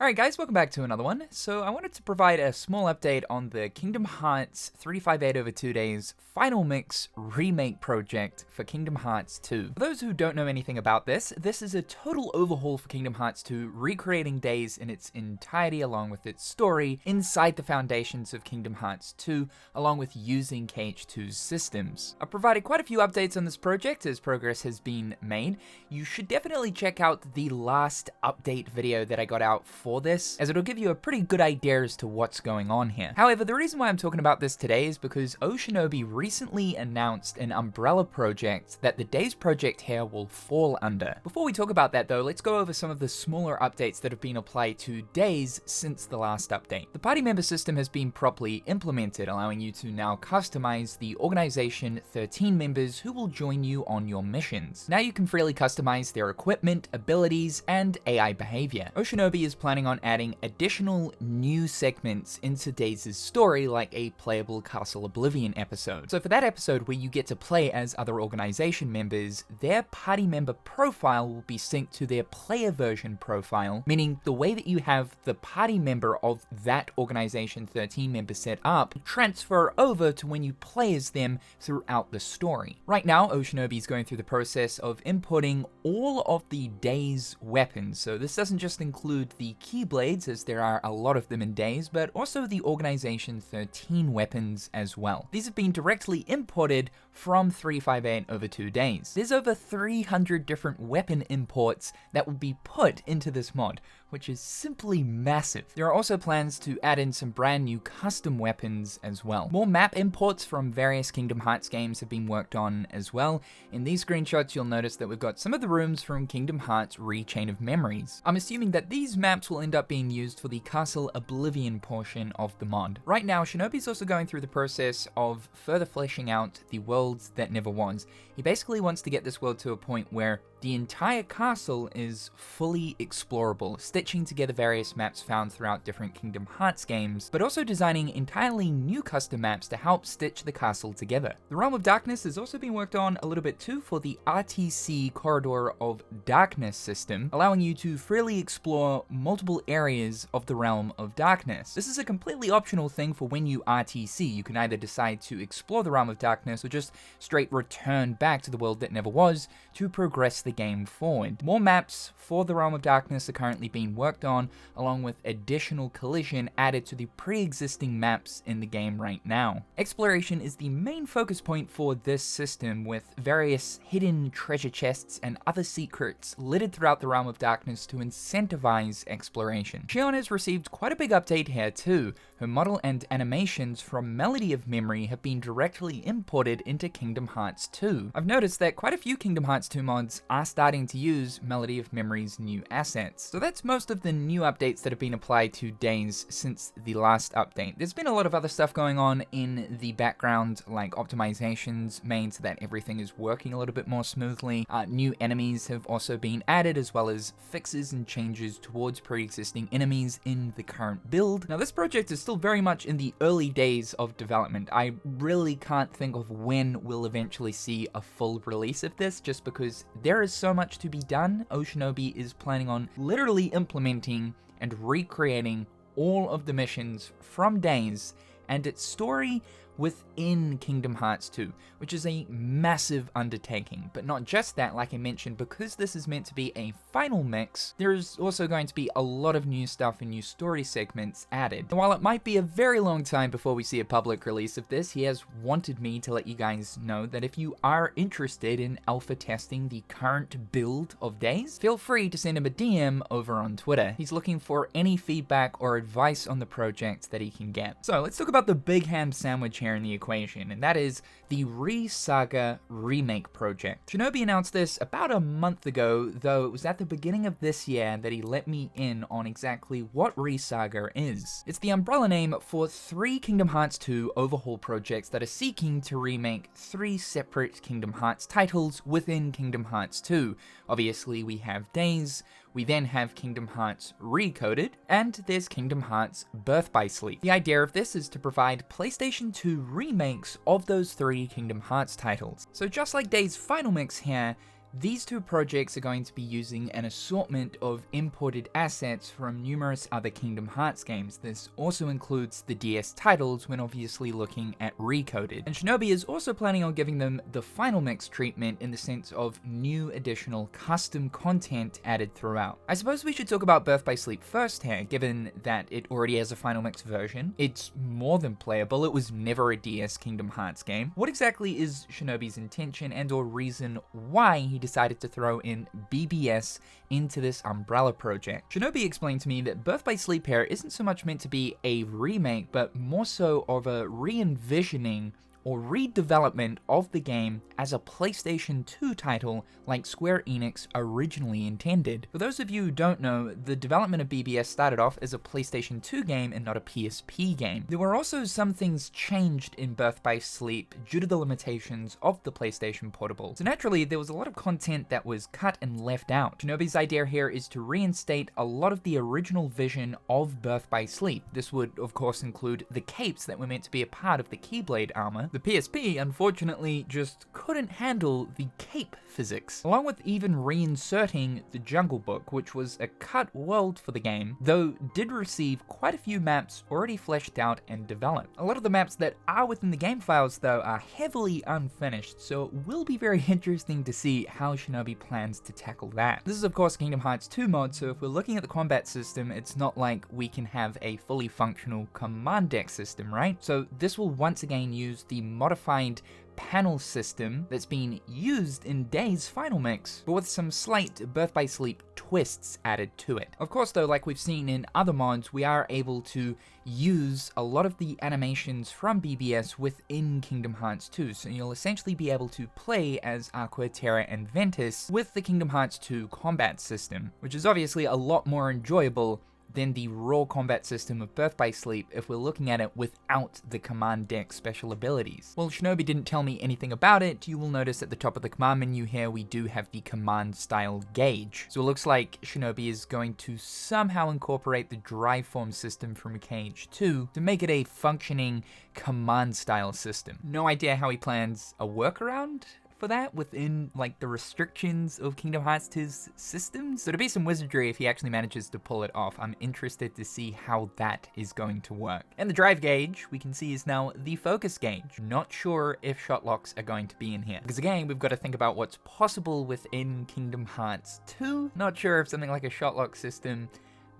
Alright guys, welcome back to another one. So I wanted to provide a small update on the Kingdom Hearts 358 over 2 days Final Mix Remake project for Kingdom Hearts 2. For those who don't know anything about this is a total overhaul for Kingdom Hearts 2, recreating Days in its entirety along with its story inside the foundations of Kingdom Hearts 2, along with using KH2's systems. I've provided quite a few updates on this project as progress has been made. You should definitely check out the last update video that I got out for this, as it'll give you a pretty good idea as to what's going on here. However, the reason why I'm talking about this today is because Oshinobi recently announced an umbrella project that the Days project here will fall under. Before we talk about that though, let's go over some of the smaller updates that have been applied to Days since the last update. The party member system has been properly implemented, allowing you to now customize the organization 13 members who will join you on your missions. Now you can freely customize their equipment, abilities, and AI behavior. Oshinobi is planning on adding additional new segments into Days' story, like a playable Castle Oblivion episode. So for that episode where you get to play as other organization members, their party member profile will be synced to their player version profile, meaning the way that you have the party member of that organization 13 member set up transfer over to when you play as them throughout the story. Right now, Oshinobi is going through the process of inputting all of the Days weapons, so this doesn't just include the Keyblades, as there are a lot of them in Days, but also the Organization 13 weapons as well. These have been directly imported from 358 over 2 days. There's over 300 different weapon imports that will be put into this mod, which is simply massive. There are also plans to add in some brand new custom weapons as well. More map imports from various Kingdom Hearts games have been worked on as well. In these screenshots, you'll notice that we've got some of the rooms from Kingdom Hearts Re-Chain of Memories. I'm assuming that these maps will end up being used for the Castle Oblivion portion of the mod. Right now, Shinobi's also going through the process of further fleshing out the worlds that never was. He basically wants to get this world to a point where the entire castle is fully explorable, stitching together various maps found throughout different Kingdom Hearts games, but also designing entirely new custom maps to help stitch the castle together. The Realm of Darkness has also been worked on a little bit too for the RTC Corridor of Darkness system, allowing you to freely explore multiple areas of the Realm of Darkness. This is a completely optional thing for when you RTC. You can either decide to explore the Realm of Darkness or just straight return back to the world that never was to progress the game forward. More maps for the Realm of Darkness are currently being worked on, along with additional collision added to the pre-existing maps in the game right now. Exploration is the main focus point for this system, with various hidden treasure chests and other secrets littered throughout the Realm of Darkness to incentivize exploration. Xion has received quite a big update here too. Her model and animations from Melody of Memory have been directly imported into Kingdom Hearts 2. I've noticed that quite a few Kingdom Hearts 2 mods are starting to use Melody of Memory's new assets. So that's most of the new updates that have been applied to Days since the last update. There's been a lot of other stuff going on in the background, like optimizations made so that everything is working a little bit more smoothly. New enemies have also been added, as well as fixes and changes towards pre-existing enemies in the current build. Now this project is still very much in the early days of development. I really can't think of when we'll eventually see a full release of this, just because there is so much to be done. Oshinobi is planning on literally implementing and recreating all of the missions from Days and its story within Kingdom Hearts 2, which is a massive undertaking. But not just that, like I mentioned, because this is meant to be a final mix, there is also going to be a lot of new stuff and new story segments added. And while it might be a very long time before we see a public release of this, he has wanted me to let you guys know that if you are interested in alpha testing the current build of Days, feel free to send him a DM over on Twitter. He's looking for any feedback or advice on the project that he can get. So let's talk about the big ham sandwich here in the equation, and that is the Saga Remake project. Shinobi announced this about a month ago, though it was at the beginning of this year that he let me in on exactly what Saga is. It's the umbrella name for 3 Kingdom Hearts 2 overhaul projects that are seeking to remake 3 separate Kingdom Hearts titles within Kingdom Hearts 2. Obviously, we have Days, we then have Kingdom Hearts Recoded, and there's Kingdom Hearts Birth by Sleep. The idea of this is to provide PlayStation 2 remakes of those 3 Kingdom Hearts titles. So just like Days' Final Mix here, These two projects are going to be using an assortment of imported assets from numerous other Kingdom Hearts games. This also includes the DS titles when obviously looking at Recoded. And Shinobi is also planning on giving them the final mix treatment in the sense of new additional custom content added throughout. I suppose we should talk about Birth by Sleep first here, given that it already has a final mix version. It's more than playable, it was never a DS Kingdom Hearts game. What exactly is Shinobi's intention and or reason why he decided to throw in BBS into this umbrella project? Shinobi explained to me that Birth by Sleep here isn't so much meant to be a remake, but more so of a re-envisioning or redevelopment of the game as a PlayStation 2 title like Square Enix originally intended. For those of you who don't know, the development of BBS started off as a PlayStation 2 game and not a PSP game. There were also some things changed in Birth by Sleep due to the limitations of the PlayStation Portable. So naturally, there was a lot of content that was cut and left out. Shinobi's idea here is to reinstate a lot of the original vision of Birth by Sleep. This would, of course, include the capes that were meant to be a part of the Keyblade armor. The PSP, unfortunately, just couldn't handle the cape physics, along with even reinserting the Jungle Book, which was a cut world for the game, though did receive quite a few maps already fleshed out and developed. A lot of the maps that are within the game files, though, are heavily unfinished, so it will be very interesting to see how Shinobi plans to tackle that. This is, of course, Kingdom Hearts 2 mod, so if we're looking at the combat system, it's not like we can have a fully functional command deck system, right? So this will once again use the modified panel system that's been used in Day's final mix, but with some slight Birth by Sleep twists added to it. Of course though, like we've seen in other mods, we are able to use a lot of the animations from BBS within Kingdom Hearts 2, so you'll essentially be able to play as Aqua, Terra, and Ventus with the Kingdom Hearts 2 combat system, which is obviously a lot more enjoyable than the raw combat system of Birth by Sleep if we're looking at it without the command deck special abilities. While Shinobi didn't tell me anything about it, you will notice at the top of the command menu here we do have the command style gauge. So it looks like Shinobi is going to somehow incorporate the drive form system from Cage 2 to make it a functioning command style system. No idea how he plans a workaround for that within like the restrictions of Kingdom Hearts 2's systems. So to be some wizardry if he actually manages to pull it off. I'm interested to see how that is going to work. And the drive gauge we can see is now the focus gauge. Not sure if shot locks are going to be in here, because again we've got to think about what's possible within Kingdom Hearts 2. Not sure if something like a shot lock system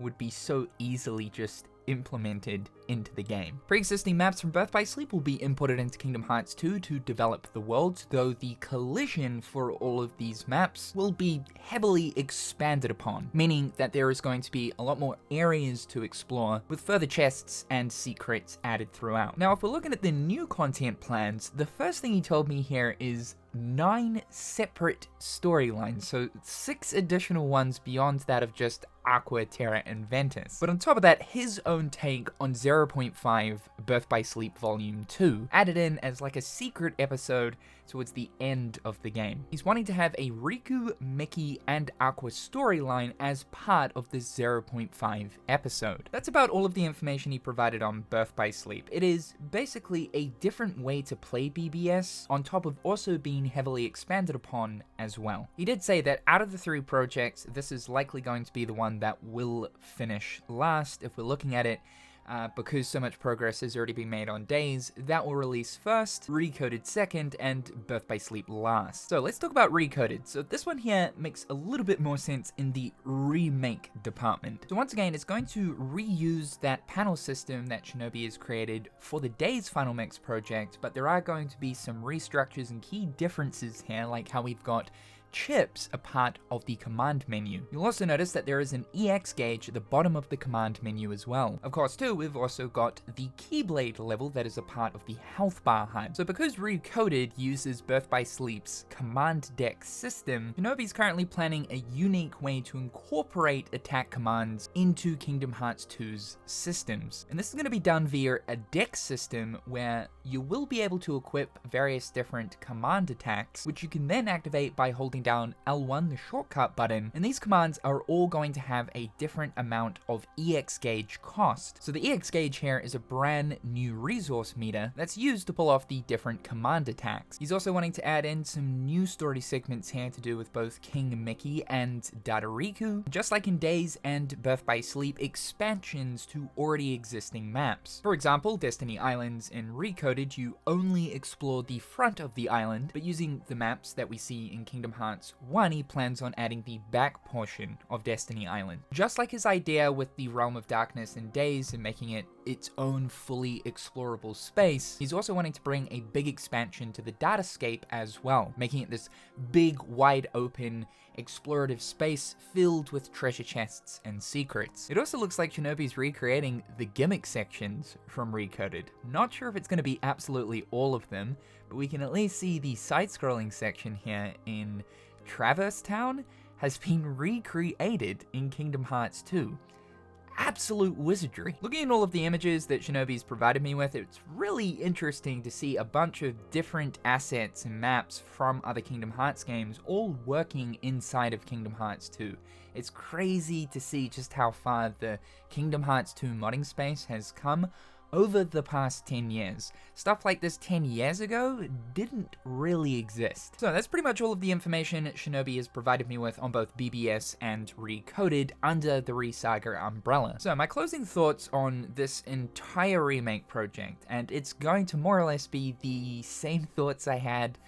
would be so easily just implemented into the game. Pre-existing maps from Birth by Sleep will be imported into Kingdom Hearts 2 to develop the worlds, though the collision for all of these maps will be heavily expanded upon, meaning that there is going to be a lot more areas to explore with further chests and secrets added throughout. Now, if we're looking at the new content plans, the first thing he told me here is 9 separate storylines, so 6 additional ones beyond that of just Aqua, Terra, and Ventus. But on top of that, his own take on 0.5 Birth by Sleep Volume 2, added in as like a secret episode towards the end of the game. He's wanting to have a Riku, Mickey, and Aqua storyline as part of this 0.5 episode. That's about all of the information he provided on Birth by Sleep. It is basically a different way to play BBS, on top of also being heavily expanded upon as well. He did say that out of the 3 projects, this is likely going to be the one that will finish last if we're looking at it. Because so much progress has already been made on Days, that will release first, Recoded second, and Birth by Sleep last. So let's talk about Recoded. So this one here makes a little bit more sense in the remake department. So once again, it's going to reuse that panel system that Shinobi has created for the Days Final Mix project, but there are going to be some restructures and key differences here, like how we've got chips a part of the command menu. You'll also notice that there is an EX gauge at the bottom of the command menu as well. Of course too, we've also got the Keyblade level that is a part of the health bar HUD. So because Recoded uses Birth by Sleep's command deck system, Shinobi's currently planning a unique way to incorporate attack commands into Kingdom Hearts 2's systems. And this is going to be done via a deck system where you will be able to equip various different command attacks, which you can then activate by holding holding down L1, the shortcut button, and these commands are all going to have a different amount of EX gauge cost. So the EX gauge here is a brand new resource meter that's used to pull off the different command attacks. He's also wanting to add in some new story segments here to do with both King Mickey and Dadariku, just like in Days and Birth by Sleep, expansions to already existing maps. For example, Destiny Islands in Recoded, you only explore the front of the island, but using the maps that we see in Kingdom Hearts 1, he plans on adding the back portion of Destiny Island. Just like his idea with the Realm of Darkness in Days and making it its own fully explorable space, he's also wanting to bring a big expansion to the datascape as well, making it this big, wide open, explorative space filled with treasure chests and secrets. It also looks like Shinobi's recreating the gimmick sections from Recoded. Not sure if it's going to be absolutely all of them, but we can at least see the side-scrolling section here in Traverse Town has been recreated in Kingdom Hearts 2. Absolute wizardry. Looking at all of the images that Shinobi's provided me with, it's really interesting to see a bunch of different assets and maps from other Kingdom Hearts games all working inside of Kingdom Hearts 2. It's crazy to see just how far the Kingdom Hearts 2 modding space has come over the past 10 years. Stuff like this 10 years ago didn't really exist. So that's pretty much all of the information Shinobi has provided me with on both BBS and Recoded under the Saga umbrella. So my closing thoughts on this entire remake project, and it's going to more or less be the same thoughts I had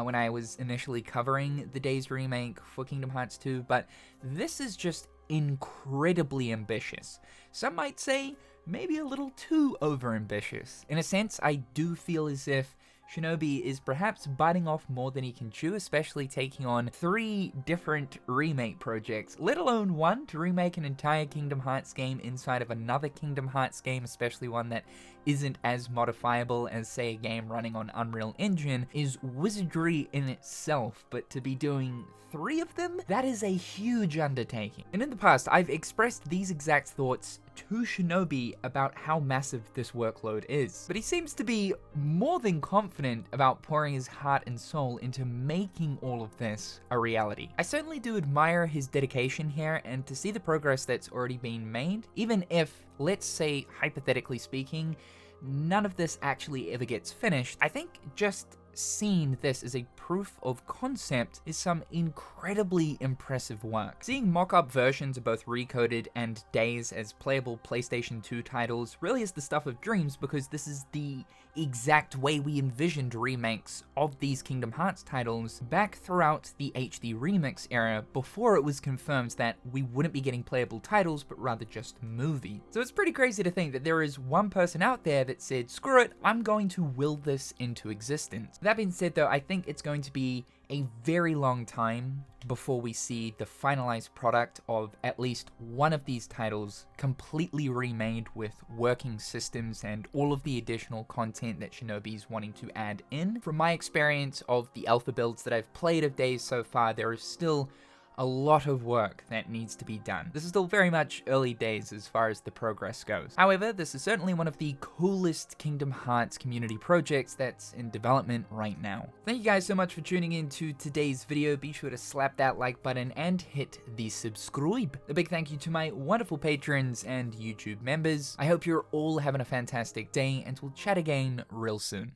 when I was initially covering the Days remake for Kingdom Hearts 2, but this is just incredibly ambitious. Some might say maybe a little too overambitious. In a sense, I do feel as if Shinobi is perhaps biting off more than he can chew, especially taking on 3 different remake projects, let alone one to remake an entire Kingdom Hearts game inside of another Kingdom Hearts game, especially one that isn't as modifiable as, say, a game running on Unreal Engine, is wizardry in itself, but to be doing 3 of them, that is a huge undertaking. And in the past, I've expressed these exact thoughts to Shinobi about how massive this workload is, but he seems to be more than confident about pouring his heart and soul into making all of this a reality. I certainly do admire his dedication here, and to see the progress that's already been made, even if, let's say, hypothetically speaking, none of this actually ever gets finished, I think just seeing this as a proof of concept is some incredibly impressive work. Seeing mock-up versions of both Recoded and Days as playable PlayStation 2 titles really is the stuff of dreams, because this is the exact way we envisioned remakes of these Kingdom Hearts titles back throughout the HD Remix era, before it was confirmed that we wouldn't be getting playable titles but rather just movies. So it's pretty crazy to think that there is one person out there that said, screw it, I'm going to will this into existence. That being said though, I think it's going to be a very long time before we see the finalized product of at least one of these titles completely remade with working systems and all of the additional content that Shinobi's wanting to add in. From my experience of the alpha builds that I've played of Days so far, there is still a lot of work that needs to be done. This is still very much early days as far as the progress goes. However, this is certainly one of the coolest Kingdom Hearts community projects that's in development right now. Thank you guys so much for tuning in to today's video. Be sure to slap that like button and hit the subscribe. A big thank you to my wonderful patrons and YouTube members. I hope you're all having a fantastic day, and we'll chat again real soon.